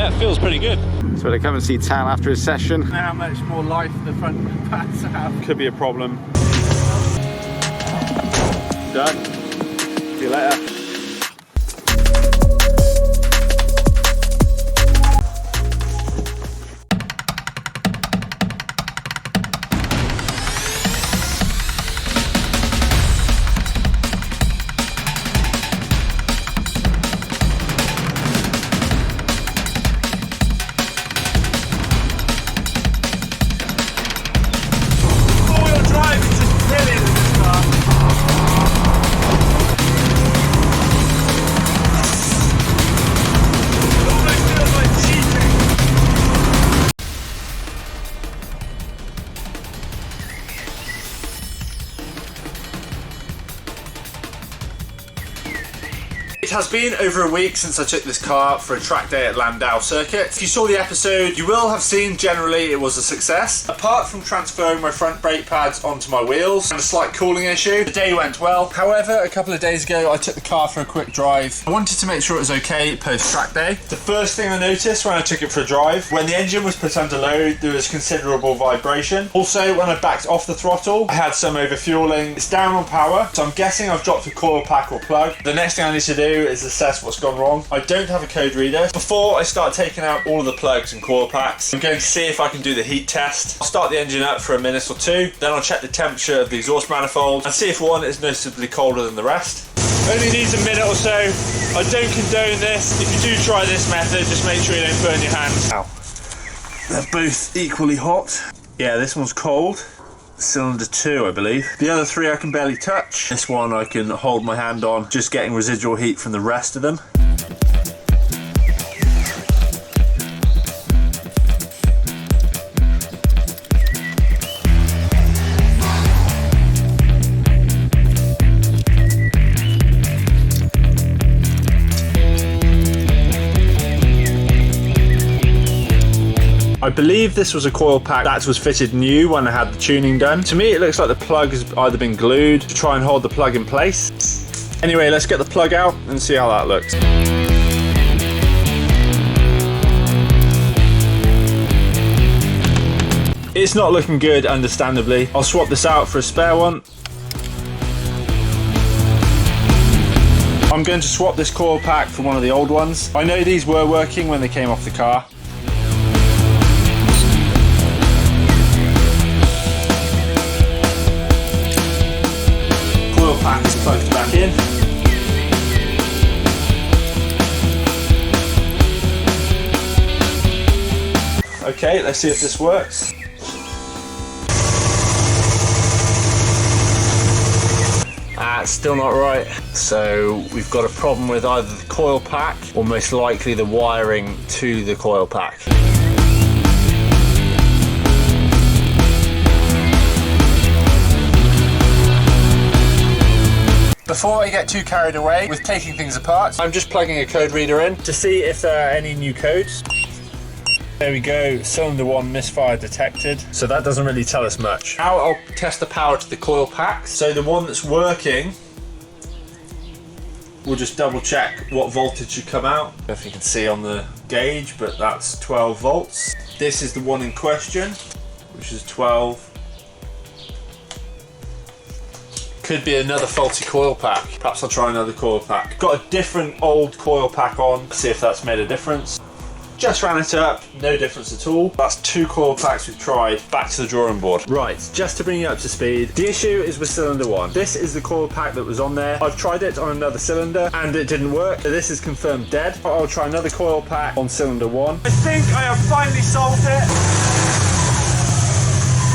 Yeah, it feels pretty good. So to come and see Tal after his session. How much more life the front pads have. Could be a problem. Done. See you later. It has been over a week since I took this car for a track day at Llandow Circuit. If you saw the episode, you will have seen generally it was a success. Apart from transferring my front brake pads onto my wheels and a slight cooling issue, the day went well. However, a couple of days ago I took the car for a quick drive. I wanted to make sure it was okay post track day. The first thing I noticed when I took it for a drive, when the engine was put under load, there was considerable vibration. Also, when I backed off the throttle, I had some overfueling. It's down on power, so I'm guessing I've dropped a coil pack or plug. The next thing I need to do is assess what's gone wrong. I don't have a code reader. Before I start taking out all of the plugs and coil packs, I'm going to see if I can do the heat test. I'll start the engine up for a minute or two, then I'll check the temperature of the exhaust manifold and see if one is noticeably colder than the rest. Only needs a minute or so. I don't condone this. If you do try this method, just make sure you don't burn your hands. Ow. They're both equally hot. Yeah, this one's cold. Cylinder 2, I believe. The other three I can barely touch. This one I can hold my hand on, just getting residual heat from the rest of them. I believe this was a coil pack that was fitted new when I had the tuning done. To me, it looks like the plug has either been glued to try and hold the plug in place. Anyway, let's get the plug out and see how that looks. It's not looking good, understandably. I'll swap this out for a spare one. I'm going to swap this coil pack for one of the old ones. I know these were working when they came off the car. Pack is plugged back in. Okay, let's see if this works. It's still not right. So we've got a problem with either the coil pack or most likely the wiring to the coil pack. Before I get too carried away with taking things apart, I'm just plugging a code reader in to see if there are any new codes. There we go, cylinder 1 misfire detected. So that doesn't really tell us much. Now I'll test the power to the coil pack. So the one that's working, we'll just double check what voltage should come out. I don't know if you can see on the gauge, but that's 12 volts. This is the one in question, which is 12. Could be another faulty coil pack. Perhaps I'll try another coil pack. Got a different old coil pack on, see if that's made a difference. Just ran it up, no difference at all. That's 2 coil packs we've tried. Back to the drawing board. Right, just to bring you up to speed, the issue is with cylinder 1. This is the coil pack that was on there. I've tried it on another cylinder and it didn't work. So this is confirmed dead. I'll try another coil pack on cylinder 1. I think I have finally solved it.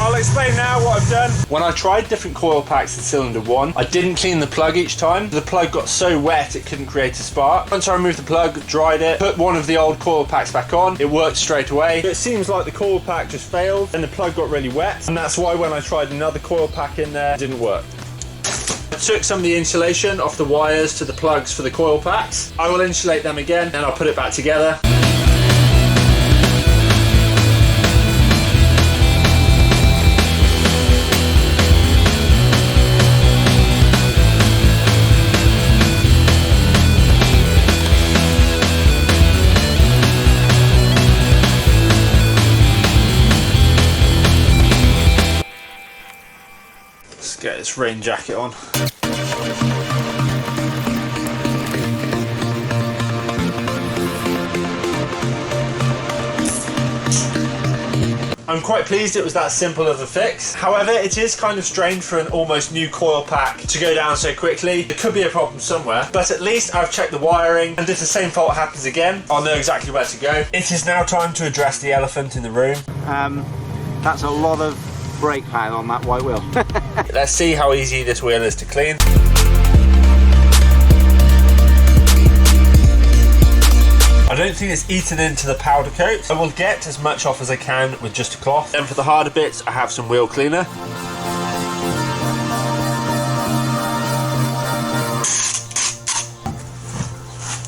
I'll explain now what I've done. When I tried different coil packs in cylinder 1, I didn't clean the plug each time. The plug got so wet it couldn't create a spark. Once I removed the plug, dried it, put one of the old coil packs back on, it worked straight away. It seems like the coil pack just failed and the plug got really wet, and that's why when I tried another coil pack in there, it didn't work. I took some of the insulation off the wires to the plugs for the coil packs. I will insulate them again and I'll put it back together. its rain jacket on. I'm quite pleased it was that simple of a fix. However, it is kind of strange for an almost new coil pack to go down so quickly. There could be a problem somewhere, but at least I've checked the wiring, and if the same fault happens again, I'll know exactly where to go. It is now time to address the elephant in the room. That's a lot of brake pad on that white wheel. Let's see how easy this wheel is to clean. I don't think it's eaten into the powder coat. I will get as much off as I can with just a cloth. Then for the harder bits, I have some wheel cleaner.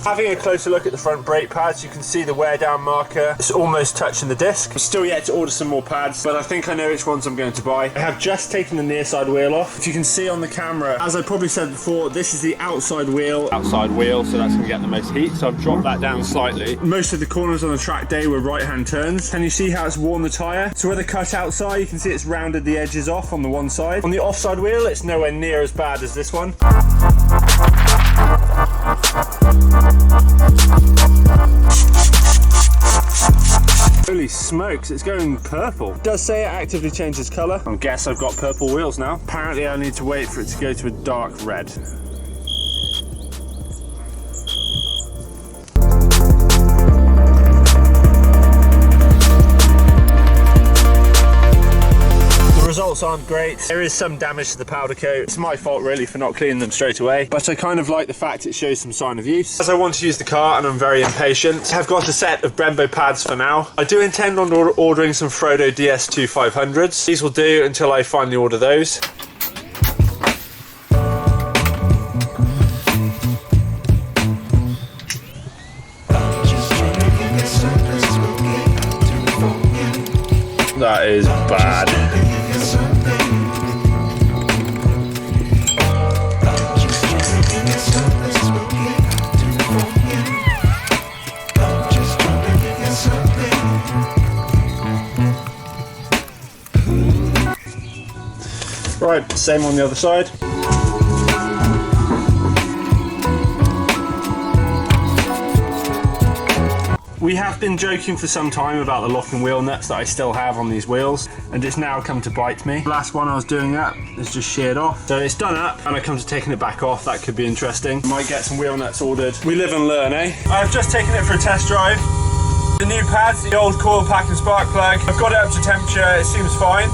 Having a closer look at the front brake pads, you can see the wear down marker. It's almost touching the disc. I'm still yet to order some more pads, but I think I know which ones I'm going to buy. I have just taken the near side wheel off. If you can see on the camera, as I probably said before, this is the outside wheel. Outside wheel, so that's going to get the most heat, so I've dropped that down slightly. Most of the corners on the track day were right-hand turns. Can you see how it's worn the tyre? So where the cutouts are, you can see it's rounded the edges off on the one side. On the offside wheel, it's nowhere near as bad as this one. Holy smokes, it's going purple. It does say it actively changes colour. I guess I've got purple wheels now. Apparently I need to wait for it to go to a dark red. Results aren't great. There is some damage to the powder coat. It's my fault really for not cleaning them straight away, but I kind of like the fact it shows some sign of use. As I want to use the car and I'm very impatient, I've got a set of Brembo pads for now. I do intend on ordering some Frodo DS2 500s. These will do until I finally order those. That is bad. Right, same on the other side. We have been joking for some time about the lock and wheel nuts that I still have on these wheels, and it's now come to bite me. The last one I was doing that is just sheared off. So it's done up, and I come to taking it back off. That could be interesting. Might get some wheel nuts ordered. We live and learn, eh? I've just taken it for a test drive. The new pads, the old coil pack and spark plug. I've got it up to temperature, it seems fine.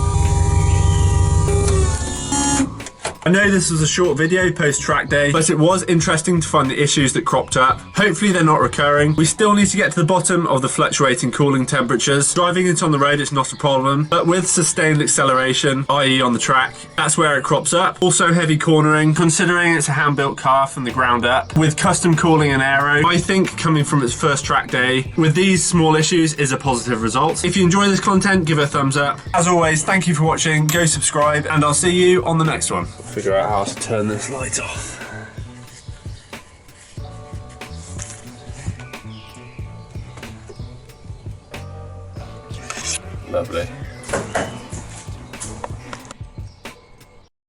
I know this was a short video post track day, but it was interesting to find the issues that cropped up. Hopefully they're not recurring. We still need to get to the bottom of the fluctuating cooling temperatures. Driving it on the road it's not a problem, but with sustained acceleration, i.e. on the track, that's where it crops up. Also heavy cornering, considering it's a hand-built car from the ground up, with custom cooling and aero. I think coming from its first track day, with these small issues is a positive result. If you enjoy this content, give it a thumbs up. As always, thank you for watching, go subscribe, and I'll see you on the next one. Figure out how to turn this light off. Lovely.